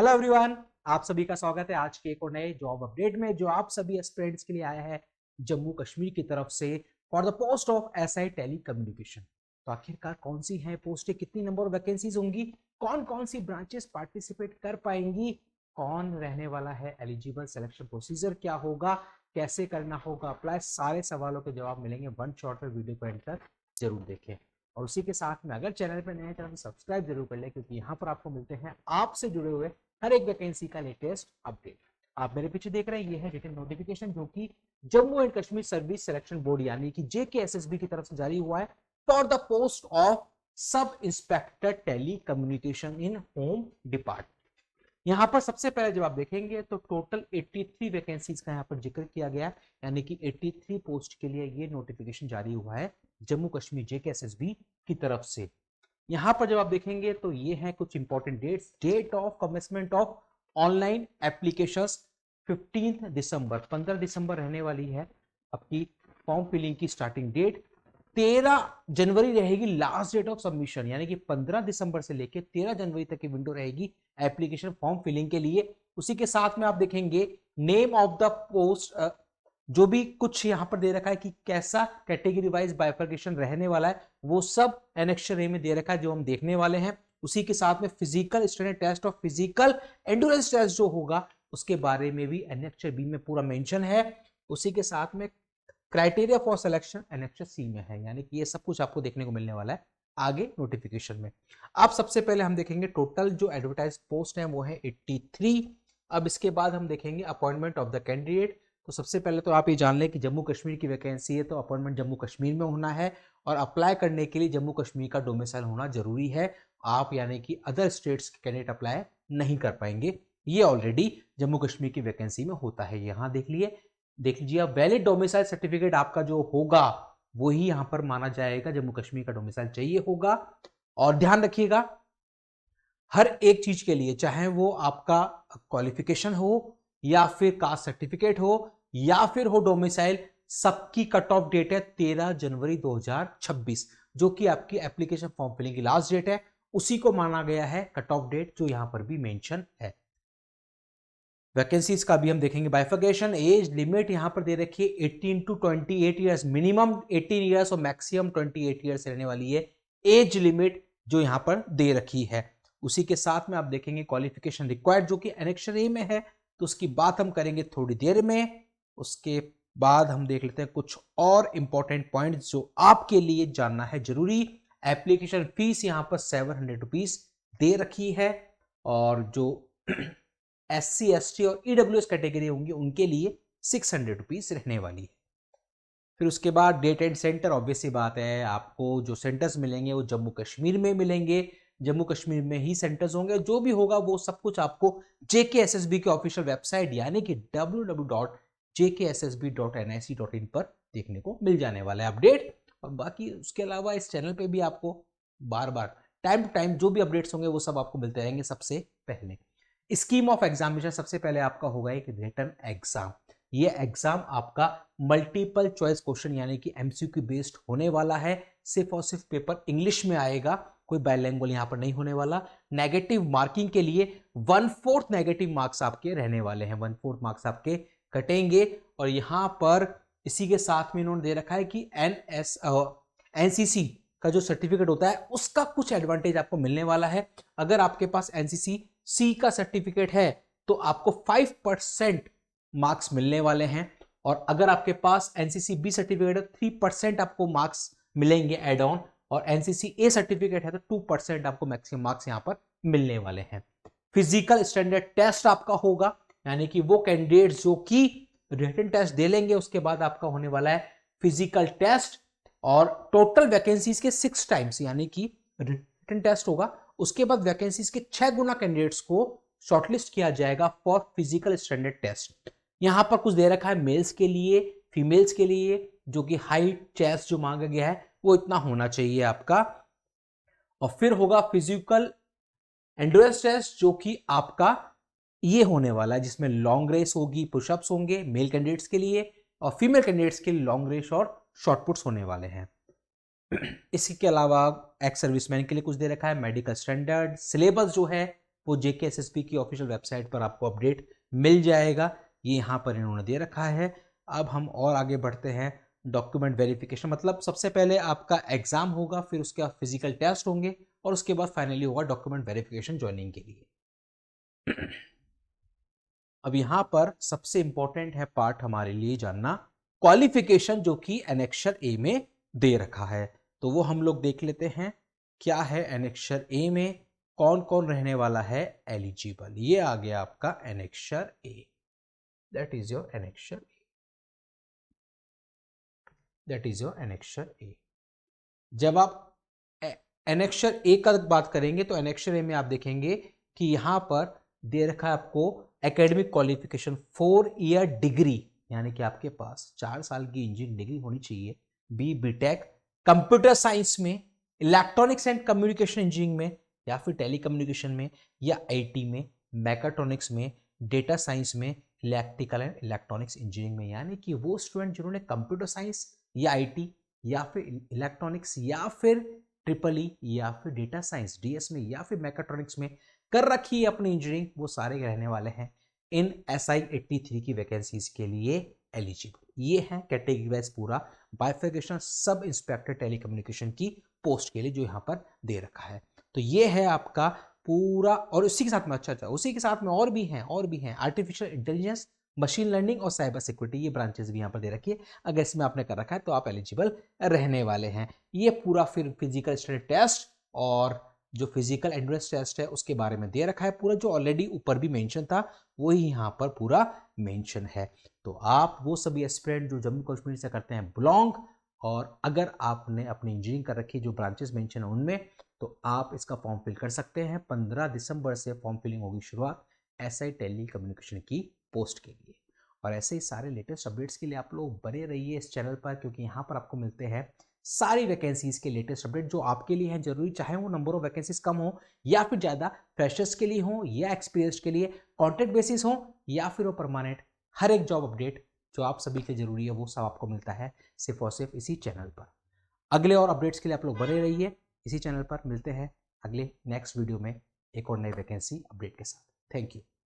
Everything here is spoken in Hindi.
हेलो एवरीवन, आप सभी का स्वागत है आज के एक और नए जॉब अपडेट में जो आप सभी एस्पिरेंट्स के लिए आया है जम्मू कश्मीर की तरफ से for the post of SI telecommunication. तो आखिरकार कौन सी है पोस्टें, कितनी नंबर ऑफ वैकेंसीज होंगी, कौन कौन सी ब्रांचेस पार्टिसिपेट कर पाएंगी, कौन रहने वाला है एलिजिबल, सिलेक्शन प्रोसीजर क्या होगा, कैसे करना होगा अप्लाई, सारे सवालों के जवाब मिलेंगे वन शॉट में। वीडियो को एंड तक जरूर देखें और उसी के साथ में अगर चैनल पर नए हैं चैनल सब्सक्राइब जरूर कर लें, क्योंकि यहाँ पर आपको मिलते हैं आपसे जुड़े हुए हर एक वैकेंसी का लेटेस्ट अपडेट। आप मेरे पीछे देख रहे हैं, ये है रिटन नोटिफिकेशन जो कि Jammu and Kashmir service selection board यानी कि जेकेएसएसबी की तरफ से जारी हुआ है for the post of sub inspector telecommunication in home department. यहाँ पर सबसे पहले जब आप देखेंगे तो टोटल 83 वैकेंसीज का यहाँ पर जिक्र किया गया, यानी कि 83 पोस्ट के लिए ये नोटिफिकेशन जारी हुआ है जम्मू कश्मीर जेकेएसएसबी की तरफ से। यहाँ पर जब आप देखेंगे तो ये है कुछ important dates. Date of commencement of online applications 15 दिसंबर, 15 दिसंबर रहने वाली है आपकी फॉर्म फिलिंग की स्टार्टिंग डेट। 13 जनवरी रहेगी लास्ट डेट ऑफ सबमिशन, यानी कि 15 दिसंबर से लेकर 13 जनवरी तक की विंडो रहेगी एप्लीकेशन फॉर्म फिलिंग के लिए। उसी के साथ में आप देखेंगे नेम ऑफ द पोस्ट, जो भी कुछ यहां पर दे रखा है कि कैसा कैटेगरी वाइज बाइफर्केशन रहने वाला है वो सब एनेक्चर ए में दे रखा है जो हम देखने वाले हैं। उसी के साथ में फिजिकल स्टैंडर्ड टेस्ट और फिजिकल एंडुरेंस टेस्ट जो होगा उसके बारे में भी एनेक्चर बी में पूरा मेंशन है। उसी के साथ में क्राइटेरिया फॉर सिलेक्शन एनेक्चर सी में है, यानी कि ये सब कुछ आपको देखने को मिलने वाला है आगे नोटिफिकेशन में। अब सबसे पहले हम देखेंगे टोटल जो एडवर्टाइज पोस्ट है वो है 83। अब इसके बाद हम देखेंगे अपॉइंटमेंट ऑफ द कैंडिडेट। तो सबसे पहले तो आप ये जान लें कि जम्मू कश्मीर की वैकेंसी है तो अपॉइंटमेंट जम्मू कश्मीर में होना है और अप्लाई करने के लिए जम्मू कश्मीर का डोमिसाइल होना जरूरी है। आप यानी कि अदर स्टेट्स के कैंडिडेट अप्लाई नहीं कर पाएंगे, ये ऑलरेडी जम्मू कश्मीर की वैकेंसी में होता है। यहाँ देख लीजिए वैलिड डोमिसाइल सर्टिफिकेट आपका जो होगा वही यहाँ पर माना जाएगा, जम्मू कश्मीर का डोमिसाइल चाहिए होगा। और ध्यान रखिएगा हर एक चीज के लिए, चाहे वो आपका क्वालिफिकेशन हो या फिर कास्ट सर्टिफिकेट हो या फिर हो डोमिसाइल, सबकी कट ऑफ डेट है 13 जनवरी 2026, जो कि आपकी एप्लीकेशन फॉर्म फिलिंग की लास्ट डेट है। उसी को माना गया है कट ऑफ डेट जो यहां पर भी मेंशन है। वैकेंसीज का भी हम देखेंगे बाइफर्केशन। एज लिमिट यहां पर दे रखी है 18 टू 28 ईयर्स, मिनिमम 18 ईयर्स और मैक्सिमम 28 ईयर्स रहने वाली है एज लिमिट जो यहां पर दे रखी है। उसी के साथ में आप देखेंगे क्वालिफिकेशन रिक्वायर्ड जो कि एनेक्चर ए में है, तो उसकी बात हम करेंगे थोड़ी देर में। उसके बाद हम देख लेते हैं कुछ और इंपॉर्टेंट पॉइंट्स जो आपके लिए जानना है जरूरी। एप्लीकेशन फीस यहां पर 700 रुपीज दे रखी है और जो SC ST और EWS कैटेगरी होंगी उनके लिए 600 रुपीज रहने वाली है। फिर उसके बाद डेट एंड सेंटर, ऑब्वियसली बात है आपको जो सेंटर्स मिलेंगे वो जम्मू कश्मीर में मिलेंगे, जम्मू कश्मीर में ही सेंटर्स होंगे। जो भी होगा वो सब कुछ आपको जेकेएसएसबी के ऑफिशियल वेबसाइट यानी कि www.jkssb.nic.in पर देखने को मिल जाने वाला है अपडेट। और बाकी उसके अलावा इस चैनल पे भी आपको बार बार टाइम टू टाइम जो भी अपडेट्स होंगे वो सब आपको मिलते रहेंगे। सबसे पहले स्कीम ऑफ एग्जामिनेशन, सबसे पहले आपका होगा एक रिटन एग्जाम। ये एग्जाम आपका मल्टीपल चॉइस क्वेश्चन यानी कि एमसीक्यू बेस्ड होने वाला है। सिर्फ और सिर्फ पेपर इंग्लिश में आएगा, कोई बाइलिंगुअल यहां पर नहीं होने वाला। नेगेटिव मार्किंग के लिए 1/4 नेगेटिव मार्क्स आपके रहने वाले हैं, 1/4 मार्क्स आपके कटेंगे। और यहां पर इसी के साथ में इन्होंने दे रखा है कि एनसीसी का जो सर्टिफिकेट होता है उसका कुछ एडवांटेज आपको मिलने वाला है। अगर आपके पास एनसीसी सी का सर्टिफिकेट है तो आपको 5% मार्क्स मिलने वाले हैं, और अगर आपके पास एनसीसी बी सर्टिफिकेट है 3% आपको मार्क्स मिलेंगे एड ऑन, और एनसीसी ए सर्टिफिकेट है तो 2% आपको मैक्सिमम मार्क्स यहां पर मिलने वाले हैं। फिजिकल स्टैंडर्ड टेस्ट आपका होगा, यानी कि वो कैंडिडेट्स जो कि रिटन टेस्ट दे लेंगे उसके बाद आपका होने वाला है फिजिकल टेस्ट। और टोटल वैकेंसीज के 6 टाइम्स यानी कि रिटन टेस्ट होगा, उसके बाद वैकेंसीज के 6 गुना कैंडिडेट्स को शॉर्टलिस्ट किया जाएगा फॉर फिजिकल स्टैंडर्ड टेस्ट। यहां पर कुछ दे रखा है मेल्स के लिए, फीमेल्स के लिए, जो कि हाइट चेस्ट जो मांगा गया है वो इतना होना चाहिए आपका। और फिर होगा फिजिकल एंड्योरेंस टेस्ट जो कि आपका ये होने वाला है, जिसमें लॉन्ग रेस होगी, पुशअप्स होंगे मेल कैंडिडेट्स के लिए, और फीमेल कैंडिडेट्स के लिए लॉन्ग रेस और शॉर्टपुट्स होने वाले हैं। इसके अलावा एक्स सर्विसमैन के लिए कुछ दे रखा है, मेडिकल स्टैंडर्ड सिलेबस जो है वो JKSSB की ऑफिशियल वेबसाइट पर आपको अपडेट मिल जाएगा। ये यहाँ पर इन्होंने दे रखा है। अब हम और आगे बढ़ते हैं। डॉक्यूमेंट वेरिफिकेशन मतलब सबसे पहले आपका एग्जाम होगा, फिर उसके बाद फिजिकल टेस्ट होंगे और उसके बाद फाइनली होगा डॉक्यूमेंट वेरिफिकेशन ज्वाइनिंग के लिए। अब यहाँ पर सबसे इंपॉर्टेंट है पार्ट हमारे लिए जानना क्वालिफिकेशन, जो कि एनेक्सर ए में दे रखा है। तो वो हम लोग देख लेते हैं क्या है एनेक्सर ए में, कौन कौन रहने वाला है एलिजिबल। ये आ गया आपका annexure A, that is your annexure A, that is your annexure A. जब आप एनेक्सर ए का बात करेंगे तो एनेक्सर ए में आप देखेंगे कि यहां पर दे रखा है आपको एकेडमिक क्वालिफिकेशन 4 ईयर डिग्री, यानी कि आपके पास 4 साल की इंजीनियरिंग डिग्री होनी चाहिए। बीटेक कंप्यूटर साइंस में, इलेक्ट्रॉनिक्स एंड कम्युनिकेशन इंजीनियरिंग में, या फिर टेलीकम्युनिकेशन में, या आईटी में, मैकाट्रॉनिक्स में, डेटा साइंस में, इलेक्ट्रिकल एंड इलेक्ट्रॉनिक्स इंजीनियरिंग में। यानी कि वो स्टूडेंट जिन्होंने कंप्यूटर साइंस या आईटी या फिर इलेक्ट्रॉनिक्स या फिर ट्रिपल ई या फिर डेटा साइंस डीएस में या फिर मैकाट्रॉनिक्स में कर रखी है अपनी इंजीनियरिंग, वो सारे रहने वाले हैं इन SI 83 की वैकेंसीज के लिए एलिजिबल। ये है कैटेगरी वाइज पूरा बाइफिकेशन सब इंस्पेक्टर टेलीकम्युनिकेशन की पोस्ट के लिए जो यहाँ पर दे रखा है। तो ये है आपका पूरा, और उसी के साथ में अच्छा उसी के साथ में और भी हैं आर्टिफिशियल इंटेलिजेंस, मशीन लर्निंग और साइबर सिक्योरिटी, ये ब्रांचेस भी यहाँ पर दे रखी है। अगर इसमें आपने कर रखा है तो आप एलिजिबल रहने वाले हैं। ये पूरा फिर फिजिकल स्टडी टेस्ट और जो फिजिकल एंड्योरेंस टेस्ट है उसके बारे में दे रखा है पूरा, जो ऑलरेडी ऊपर भी मेंशन था वही यहाँ पर पूरा मेंशन है। तो आप वो सभी एस्पिरेंट जो जम्मू कश्मीर से करते हैं बिलोंग, और अगर आपने अपनी इंजीनियरिंग कर रखी है जो ब्रांचेस मेंशन है उनमें, तो आप इसका फॉर्म फिल कर सकते हैं। 15 दिसंबर से फॉर्म फिलिंग होगी शुरुआत SI टेली कम्युनिकेशन की पोस्ट के लिए। और ऐसे ही सारे लेटेस्ट अपडेट्स के लिए आप लोग बने रहिए इस चैनल पर, क्योंकि यहाँ पर आपको मिलते हैं सारी वैकेंसीज के लेटेस्ट अपडेट जो आपके लिए हैं जरूरी, चाहे वो नंबर ऑफ वैकेंसीज कम हो या फिर ज़्यादा, फ्रेशर्स के लिए हो या एक्सपीरियंस के लिए, कॉन्ट्रैक्ट बेसिस हो या फिर वो परमानेंट, हर एक जॉब अपडेट जो आप सभी के जरूरी है वो सब आपको मिलता है सिर्फ और सिर्फ इसी चैनल पर। अगले और अपडेट्स के लिए आप लोग बने रहिए इसी चैनल पर। मिलते हैं अगले नेक्स्ट वीडियो में एक और नई वैकेंसी अपडेट के साथ। Thank you.